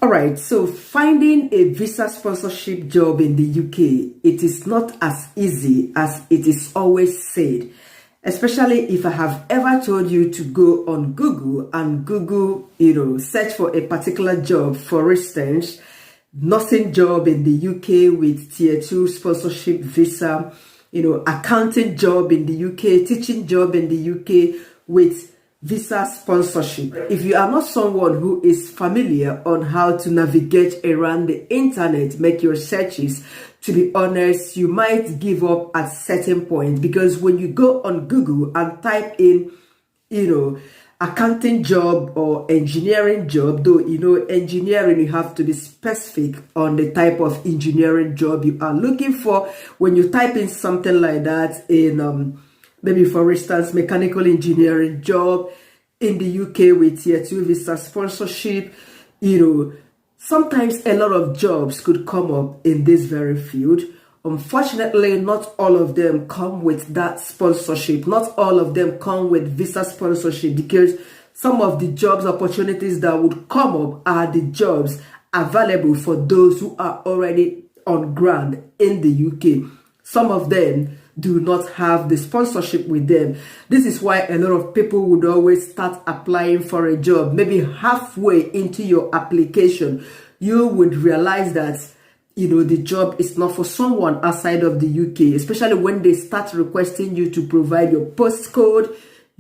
All right, so finding a visa sponsorship job in the UK, it is not as easy as it is always said, especially if I have ever told you to go on Google and Google, search for a particular job. For instance, nursing job in the UK with tier 2 sponsorship visa, accounting job in the UK, teaching job in the UK with visa sponsorship. If you are not someone who is familiar on how to navigate around the internet, make your searches, to be honest, you might give up at certain point, because when you go on Google and type in, accounting job or engineering job, though, engineering, you have to be specific on the type of engineering job you are looking for. When you type in something like that in, maybe for instance, mechanical engineering job in the UK with tier 2 visa sponsorship, sometimes a lot of jobs could come up in this very field. Unfortunately, not all of them come with that sponsorship. Not all of them come with visa sponsorship, because some of the jobs opportunities that would come up are the jobs available for those who are already on ground in the UK. Some of them do not have the sponsorship with them. This is why a lot of people would always start applying for a job. Maybe halfway into your application, you would realize that the job is not for someone outside of the UK, especially when they start requesting you to provide your postcode,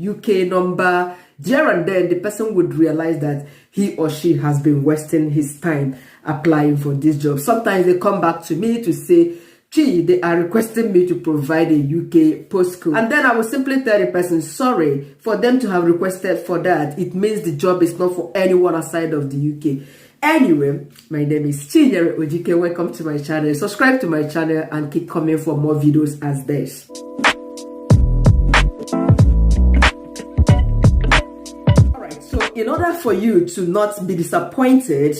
UK number. There and then the person would realize that he or she has been wasting his time applying for this job. Sometimes they come back to me to say, gee, they are requesting me to provide a UK postcode. And then I will simply tell the person, sorry, for them to have requested for that, it means the job is not for anyone outside of the UK. Anyway, my name is Chinyere Ojike. Welcome to my channel. Subscribe to my channel and keep coming for more videos as this. Alright, so in order for you to not be disappointed,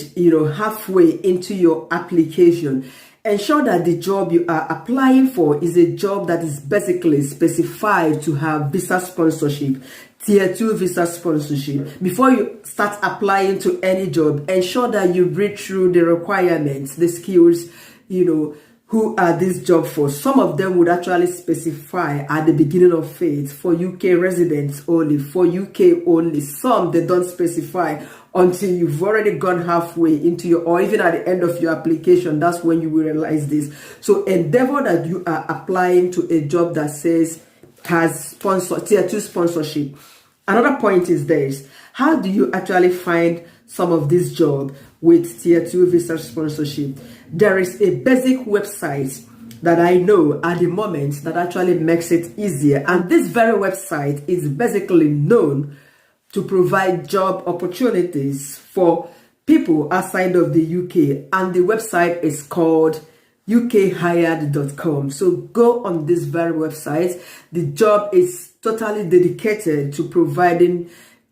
halfway into your application, ensure that the job you are applying for is a job that is basically specified to have visa sponsorship, tier 2 visa sponsorship. Before you start applying to any job, ensure that you read through the requirements, the skills, who are this job for. Some of them would actually specify at the beginning of it for UK residents only, for UK only. Some they don't specify until you've already gone halfway into your, or even at the end of your application. That's when you will realize this. So endeavor that you are applying to a job that says has tier 2 sponsorship. Another point is this: how do you actually find some of this job with tier 2 visa sponsorship? There is a basic website that I know at the moment that actually makes it easier, and this very website is basically known to provide job opportunities for people outside of the UK, and the website is called ukhired.com. So go on this very website. The job is totally dedicated to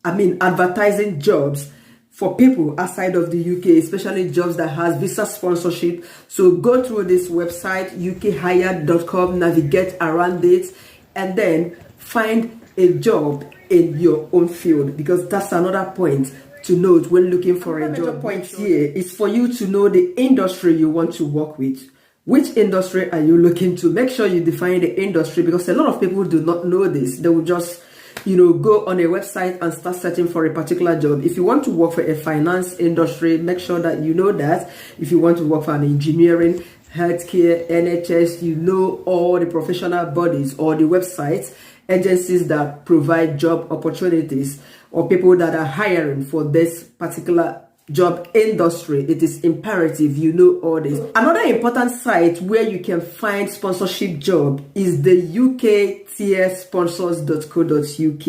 advertising jobs for people outside of the UK, especially jobs that has visa sponsorship. So go through this website, ukhired.com, navigate around it, and then find a job in your own field, because that's another point to note when looking for a job. Point here is for you to know the industry you want to work with. Which industry are you looking to? Make sure you define the industry, because a lot of people do not know this. They will just go on a website and start searching for a particular job. If you want to work for a finance industry, make sure that you know that. If you want to work for an engineering, healthcare, NHS, all the professional bodies or the websites, agencies that provide job opportunities, or people that are hiring for this particular job industry. It is imperative you know all this. Another important site where you can find sponsorship job is the uktiersponsors.co.uk.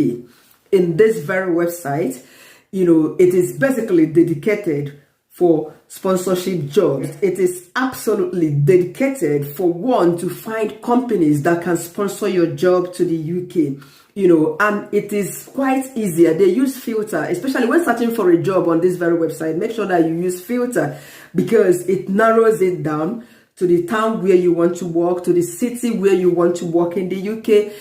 In this very website, it is basically dedicated for sponsorship jobs. It is absolutely dedicated for one to find companies that can sponsor your job to the UK. And it is quite easier. They use filter, especially when searching for a job on this very website. Make sure that you use filter, because it narrows it down to the town where you want to work, to the city where you want to work in the UK,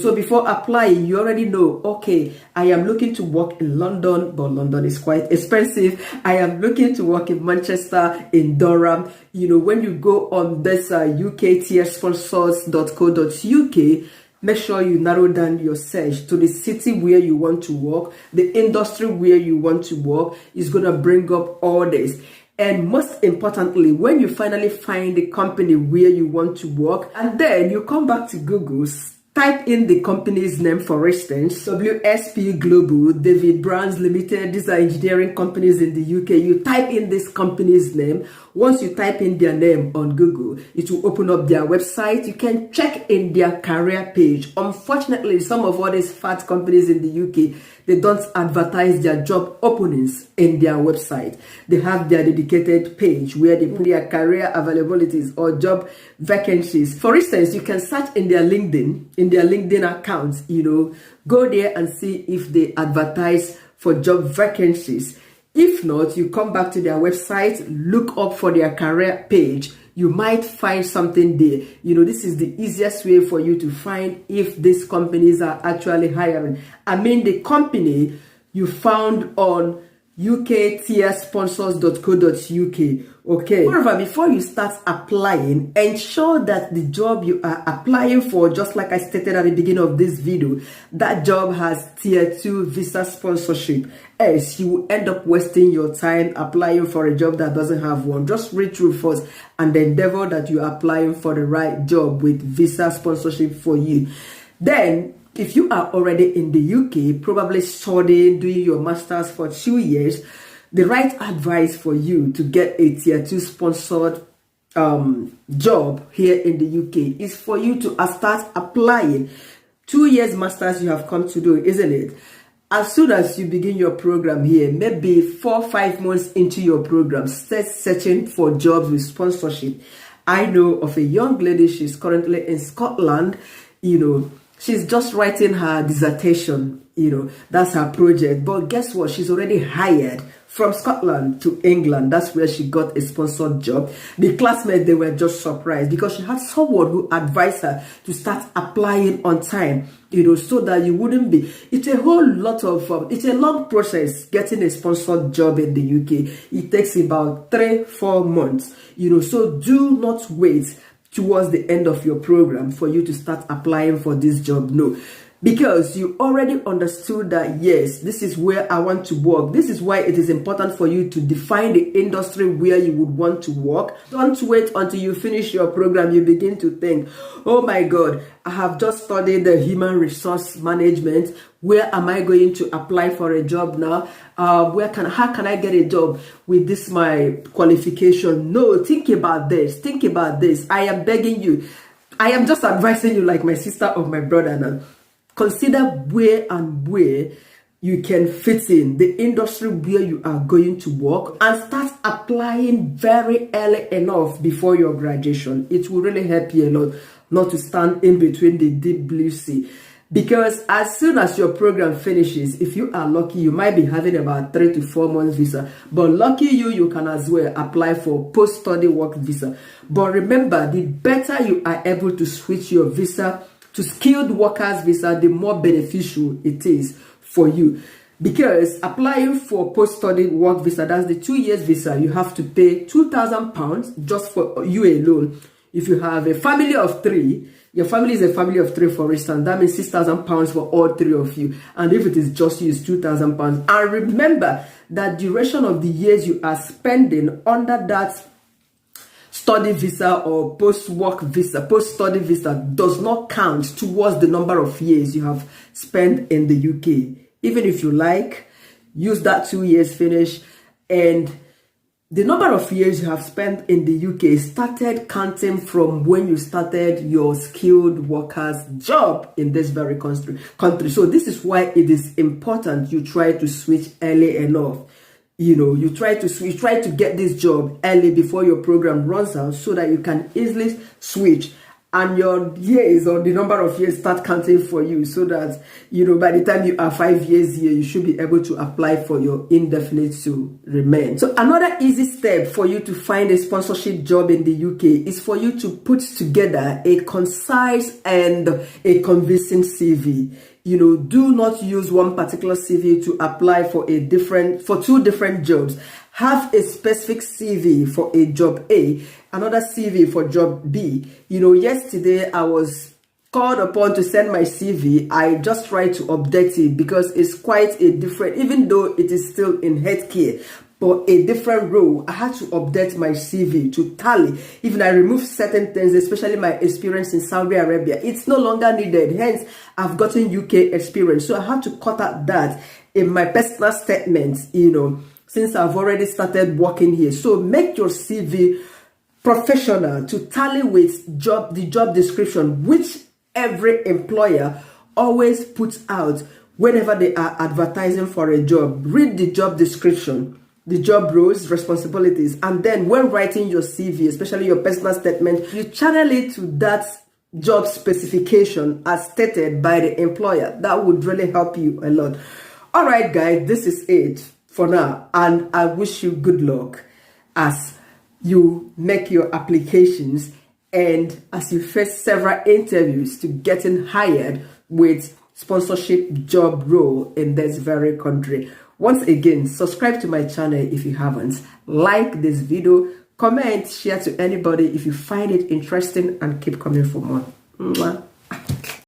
so before applying, you already know, okay, I am looking to work in London, but London is quite expensive. I am looking to work in Manchester, in Durham. When you go on this uktsponsors.co.uk, make sure you narrow down your search to the city where you want to work, the industry where you want to work. Is going to bring up all this. And most importantly, when you finally find the company where you want to work, and then you come back to Google, type in the company's name, for instance, WSP Global, David Brands Limited. These are engineering companies in the UK. You type in this company's name. Once you type in their name on Google, it will open up their website. You can check in their career page. Unfortunately, some of all these fat companies in the UK, they don't advertise their job openings in their website. They have their dedicated page where they put their career availabilities or job vacancies. For instance, you can search in their LinkedIn account, go there and see if they advertise for job vacancies. If not, you come back to their website, look up for their career page. You might find something there. This is the easiest way for you to find if these companies are actually hiring. I mean, the company you found on uktsponsors.co.uk. Okay. However, before you start applying, ensure that the job you are applying for, just like I stated at the beginning of this video, that job has tier 2 visa sponsorship. Else you will end up wasting your time applying for a job that doesn't have one. Just read through first and endeavor that you are applying for the right job with visa sponsorship for you. Then, if you are already in the UK, probably studying, doing your master's for 2 years, the right advice for you to get a tier 2 sponsored job here in the UK is for you to start applying. 2 years master's you have come to do, isn't it? As soon as you begin your program here, maybe 4-5 months into your program, start searching for jobs with sponsorship. I know of a young lady, she's currently in Scotland, she's just writing her dissertation, that's her project. But guess what? She's already hired from Scotland to England. That's where she got a sponsored job. The classmates, they were just surprised because she had someone who advised her to start applying on time, so that you wouldn't be. It's a whole lot of, it's a long process getting a sponsored job in the UK. It takes about 3-4 months, so do not wait towards the end of your program for you to start applying for this job. No, because you already understood that, yes, this is where I want to work. This is why it is important for you to define the industry where you would want to work. Don't wait until you finish your program. You begin to think, oh my God, I have just studied the human resource management. Where am I going to apply for a job now? How can I get a job with this my qualification? No, think about this. Think about this. I am begging you. I am just advising you like my sister or my brother now. Consider where you can fit in the industry where you are going to work and start applying very early enough before your graduation. It will really help you a lot not to stand in between the deep blue sea. Because as soon as your program finishes, if you are lucky, you might be having about 3 to 4 months visa. But lucky you can as well apply for post-study work visa. But remember, the better you are able to switch your visa to skilled workers visa, the more beneficial it is for you. Because applying for post-study work visa, that's the 2 years visa, you have to pay £2,000 just for you alone. If you have a family of 3, your family is a family of 3, for instance, that means £6,000 for all 3 of you. And if it is just you, it's £2,000. And remember that duration of the years you are spending under that study visa or post-work visa, post-study visa does not count towards the number of years you have spent in the UK. Even if you like, use that 2 years finish, and the number of years you have spent in the UK started counting from when you started your skilled workers job in this very country. So this is why it is important you try to switch early enough. You try to get this job early before your program runs out so that you can easily switch and your years or the number of years start counting for you, so that, by the time you are 5 years here, you should be able to apply for your indefinite to remain. So another easy step for you to find a sponsorship job in the UK is for you to put together a concise and a convincing CV. Do not use one particular CV to apply for two different jobs. Have a specific CV for a job A, another CV for job B. Yesterday I was called upon to send my CV. I just tried to update it because it's quite a different, even though it is still in healthcare, but a different role. I had to update my CV to tally. Even I removed certain things, especially my experience in Saudi Arabia. It's no longer needed. Hence, I've gotten UK experience. So I had to cut out that in my personal statements, since I've already started working here. So make your CV professional to tally with the job description, which every employer always puts out whenever they are advertising for a job. Read the job description, the job roles, responsibilities, and then when writing your CV, especially your personal statement, you channel it to that job specification as stated by the employer. That would really help you a lot. All right, guys, this is it for now, and I wish you good luck as you make your applications and as you face several interviews to getting hired with sponsorship job role in this very country. Once again, subscribe to my channel if you haven't. Like this video, comment, share to anybody if you find it interesting, and keep coming for more. Mwah.